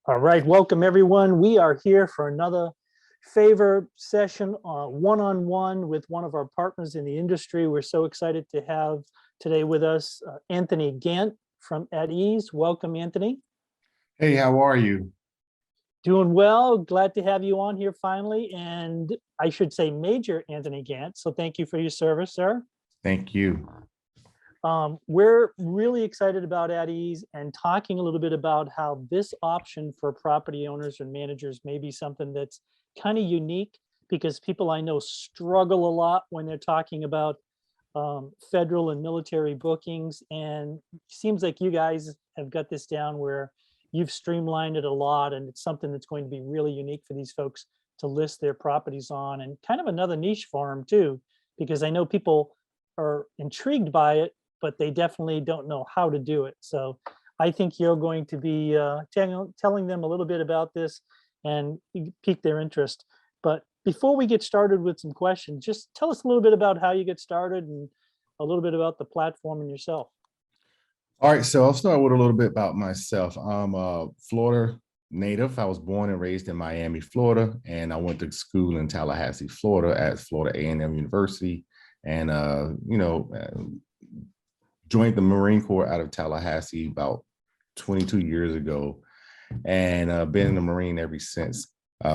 All right, welcome everyone. We are here for another favor session one-on-one with one of our partners in the industry. We're so excited to have today with us Anthony Gant from At Ease. Welcome, Anthony. Hey, how are you? Doing well. Glad to have you on here finally. And I should say Major Anthony Gant. So thank you for your service, sir. Thank you. We're really excited about At Ease and talking a little bit about how this option for property owners and managers may be something that's kind of unique, because people I know struggle a lot when they're talking about federal and military bookings. And it seems like you guys have got this down where you've streamlined it a lot, and it's something that's going to be really unique for these folks to list their properties on, and kind of another niche for them too, because I know people are intrigued by it, but they definitely don't know how to do it. So I think you're going to be telling them a little bit about this and pique their interest. But before we get started with some questions, just tell us a little bit about how you get started and a little bit about the platform and yourself. All right, so I'll start with a little bit about myself. I'm a Florida native. I was born and raised in Miami, Florida, and I went to school in Tallahassee, Florida at Florida A&M University, and joined the Marine Corps out of Tallahassee about 22 years ago, and been in the Marine ever since,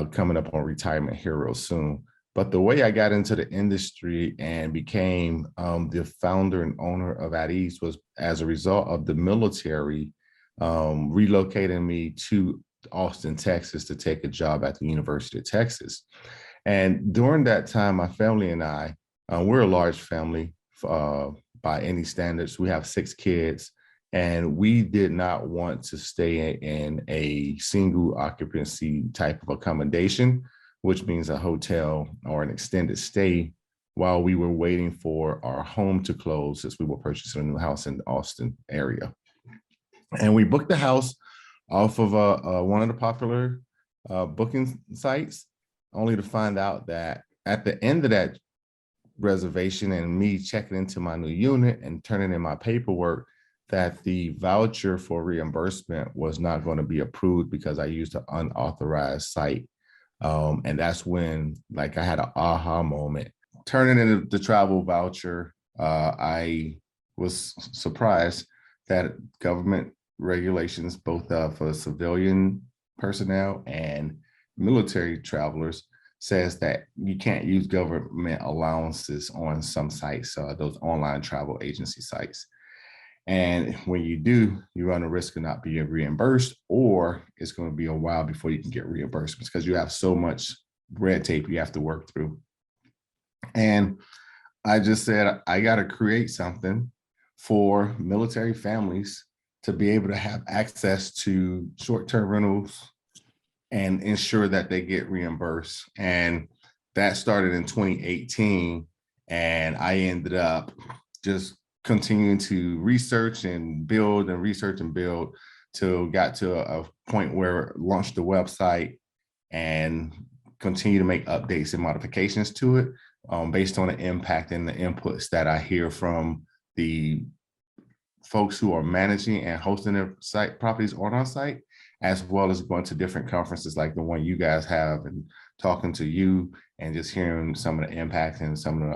coming up on retirement here real soon. But the way I got into the industry and became the founder and owner of At Ease was as a result of the military relocating me to Austin, Texas to take a job at the University of Texas. And during that time, my family and I, we're a large family by any standards. We have 6 kids, and we did not want to stay in a single occupancy type of accommodation, which means a hotel or an extended stay, while we were waiting for our home to close, since we were purchasing a new house in the Austin area. And we booked the house off of one of the popular booking sites, only to find out that at the end of that reservation and me checking into my new unit and turning in my paperwork, that the voucher for reimbursement was not going to be approved because I used an unauthorized site. And that's when, like, I had an aha moment. Turning in the travel voucher, I was surprised that government regulations, both for civilian personnel and military travelers, says that you can't use government allowances on some sites, those online travel agency sites. And when you do, you run the risk of not being reimbursed, or it's going to be a while before you can get reimbursements because you have so much red tape you have to work through. And I just said, I got to create something for military families to be able to have access to short-term rentals and ensure that they get reimbursed. And that started in 2018. And I ended up just continuing to research and build and research and build till got to a point where launched the website and continue to make updates and modifications to it based on the impact and the inputs that I hear from the folks who are managing and hosting their site properties on our site, as well as going to different conferences like the one you guys have and talking to you and just hearing some of the impact and some of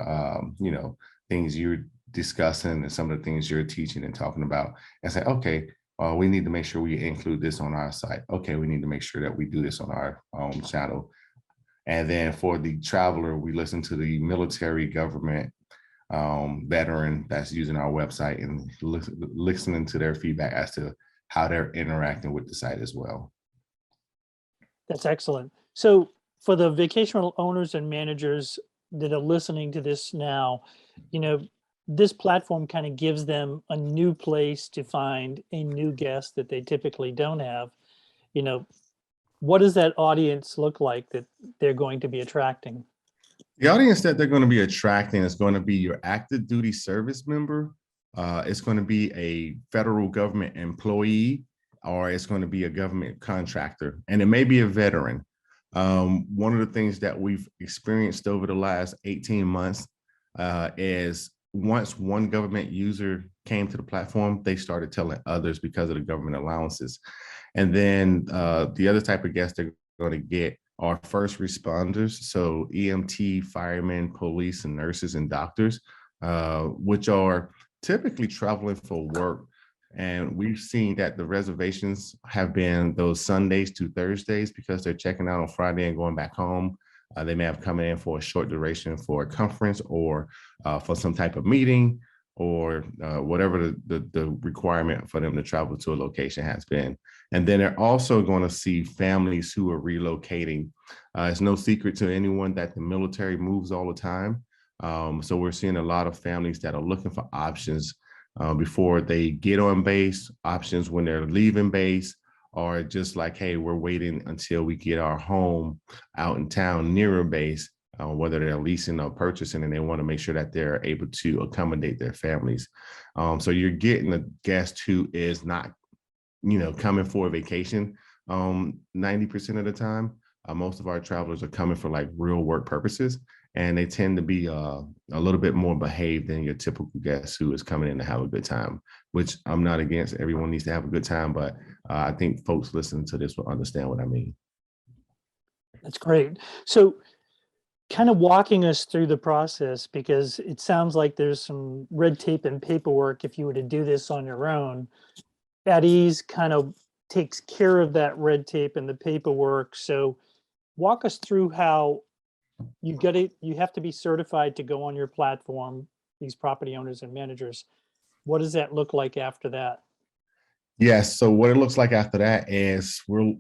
the things you're discussing and some of the things you're teaching and talking about, and say, okay, we need to make sure we include this on our site. Okay, we need to make sure that we do this on our channel. And then for the traveler, we listen to the military government veteran that's using our website and listening to their feedback as to how they're interacting with the site as well. That's excellent. So for the vacation owners and managers that are listening to this now, this platform kind of gives them a new place to find a new guest that they typically don't have. What does that audience look like that they're going to be attracting? The audience that they're going to be attracting is going to be your active duty service member. It's going to be a federal government employee, or it's going to be a government contractor, and it may be a veteran. One of the things that we've experienced over the last 18 months is once one government user came to the platform, they started telling others because of the government allowances. And then the other type of guests they're going to get are first responders. So EMT, firemen, police, and nurses and doctors, which are typically traveling for work. And we've seen that the reservations have been those Sundays to Thursdays because they're checking out on Friday and going back home. They may have come in for a short duration for a conference or for some type of meeting or whatever the requirement for them to travel to a location has been. And then they're also going to see families who are relocating. It's no secret to anyone that the military moves all the time. So we're seeing a lot of families that are looking for options before they get on base, options when they're leaving base, or just like, hey, we're waiting until we get our home out in town nearer base, whether they're leasing or purchasing, and they want to make sure that they're able to accommodate their families. So you're getting a guest who is not, coming for a vacation 90% of the time. Most of our travelers are coming for like real work purposes, and they tend to be a little bit more behaved than your typical guest who is coming in to have a good time, which I'm not against. Everyone needs to have a good time, but I think folks listening to this will understand what I mean. That's great. So kind of walking us through the process, because it sounds like there's some red tape and paperwork if you were to do this on your own. At Ease kind of takes care of that red tape and the paperwork. So walk us through how you have to be certified to go on your platform, these property owners and managers. What does that look like after that? Yes. So what it looks like after that is we're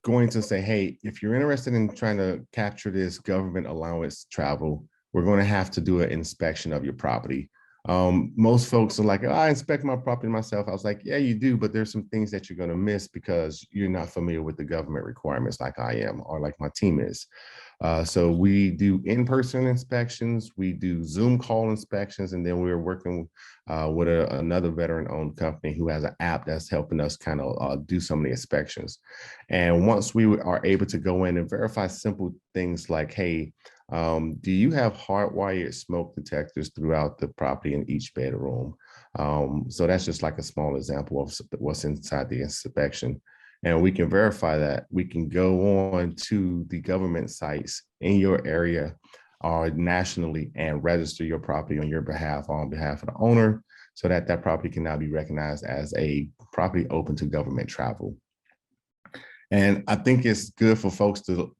going to say, hey, if you're interested in trying to capture this government allowance travel, we're going to have to do an inspection of your property. Most folks are like, oh, I inspect my property myself. I was like, yeah, you do, but there's some things that you're going to miss because you're not familiar with the government requirements like I am or like my team is. So we do in-person inspections, we do Zoom call inspections, and then we're working with another veteran-owned company who has an app that's helping us kind of do some of the inspections. And once we are able to go in and verify simple things like, hey, do you have hardwired smoke detectors throughout the property in each bedroom? So that's just like a small example of what's inside the inspection. And we can verify that. We can go on to the government sites in your area or nationally and register your property on your behalf, on behalf of the owner, so that that property can now be recognized as a property open to government travel. And I think it's good for folks to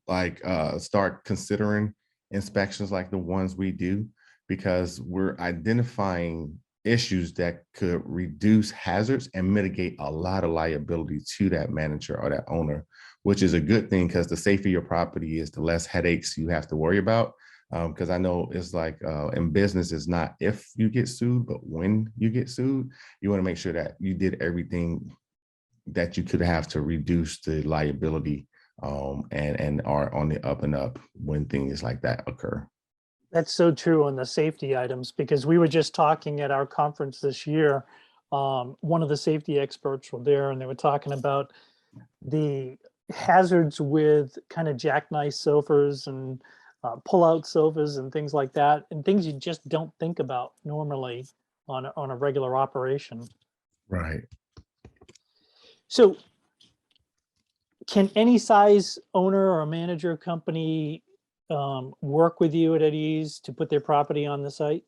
start considering inspections like the ones we do, because we're identifying issues that could reduce hazards and mitigate a lot of liability to that manager or that owner, which is a good thing because the safer your property is, the less headaches you have to worry about. Because I know it's like in business, it's not if you get sued, but when you get sued, you want to make sure that you did everything that you could have to reduce the liability and are on the up and up when things like that occur. That's so true on the safety items, because we were just talking at our conference this year. One of the safety experts were there and they were talking about the hazards with kind of jackknife sofas and pull-out sofas and things like that, and things you just don't think about normally on a regular operation. Right. So can any size owner or manager company work with you at Ease to put their property on the site?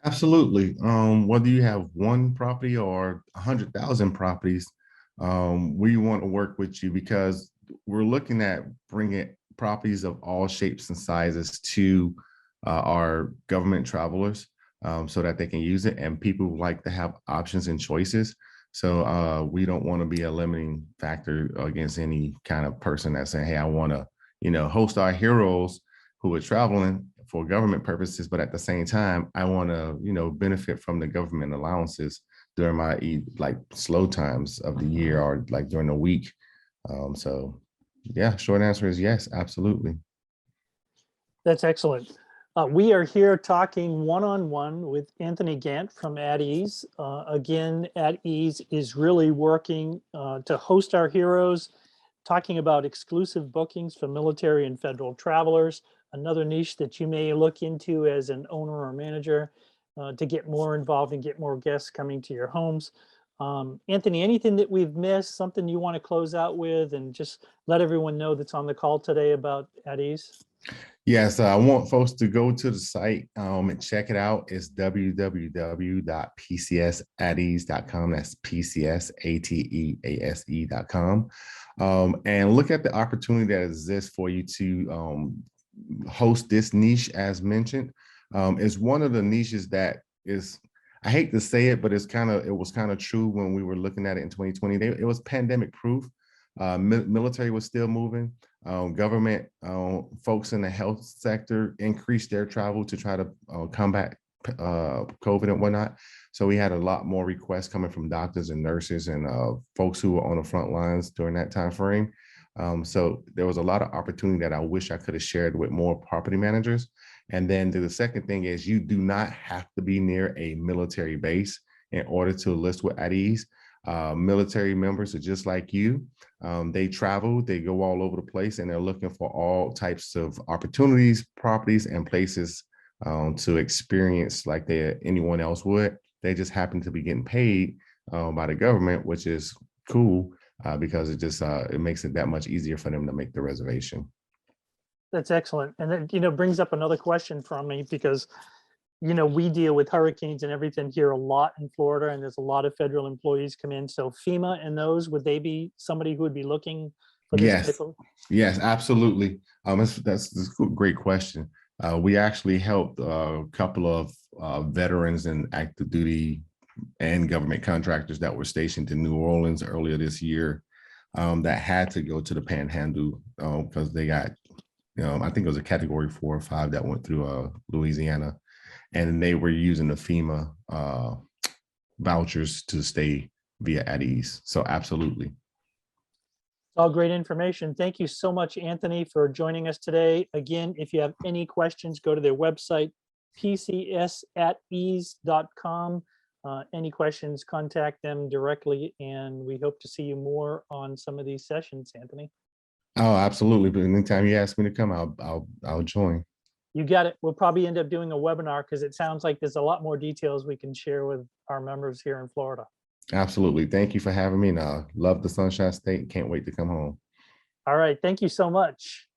Absolutely. Whether you have one property or 100,000 properties, we want to work with you because we're looking at bringing properties of all shapes and sizes to our government travelers so that they can use it. And people like to have options and choices. So we don't want to be a limiting factor against any kind of person that's saying, hey, I want to, host our heroes who are traveling for government purposes, but at the same time, I want to, benefit from the government allowances during my slow times of the year or like during the week. So yeah, short answer is yes, absolutely. That's excellent. We are here talking one-on-one with Anthony Gant from At Ease. Again, At Ease is really working to host our heroes, talking about exclusive bookings for military and federal travelers, another niche that you may look into as an owner or manager. to get more involved and get more guests coming to your homes. Anthony, anything that we've missed, something you want to close out with, and just let everyone know that's on the call today about At Ease? Yes, I want folks to go to the site and check it out. It's www.pcsatease.com. That's pcsatease.com. And look at the opportunity that exists for you to host this niche, as mentioned. It's one of the niches that is, I hate to say it, but it was kind of true when we were looking at it in 2020. It was pandemic proof. Military was still moving. Government folks in the health sector increased their travel to try to combat COVID and whatnot. So we had a lot more requests coming from doctors and nurses and folks who were on the front lines during that time frame. So there was a lot of opportunity that I wish I could have shared with more property managers. And then the second thing is, you do not have to be near a military base in order to list with At Ease. Military members are just like you. They travel, they go all over the place, and they're looking for all types of opportunities, properties, and places to experience like anyone else would. They just happen to be getting paid by the government, which is cool because it makes it that much easier for them to make the reservation. That's excellent. And then, brings up another question from me because, we deal with hurricanes and everything here a lot in Florida, and there's a lot of federal employees come in. So FEMA and those, would they be somebody who would be looking for this type Yes, of? yes, absolutely. That's a great question. We actually helped a couple of veterans and active duty and government contractors that were stationed in New Orleans earlier this year that had to go to the Panhandle because they got, I think it was a category 4 or 5 that went through Louisiana, and they were using the FEMA vouchers to stay via At Ease. So absolutely. All great information. Thank you so much, Anthony, for joining us today. Again, if you have any questions, go to their website, pcsatease.com. Any questions, contact them directly, and we hope to see you more on some of these sessions, Anthony. Oh, absolutely. But anytime you ask me to come, I'll join. You got it. We'll probably end up doing a webinar because it sounds like there's a lot more details we can share with our members here in Florida. Absolutely. Thank you for having me. Now, love the Sunshine State. Can't wait to come home. All right. Thank you so much.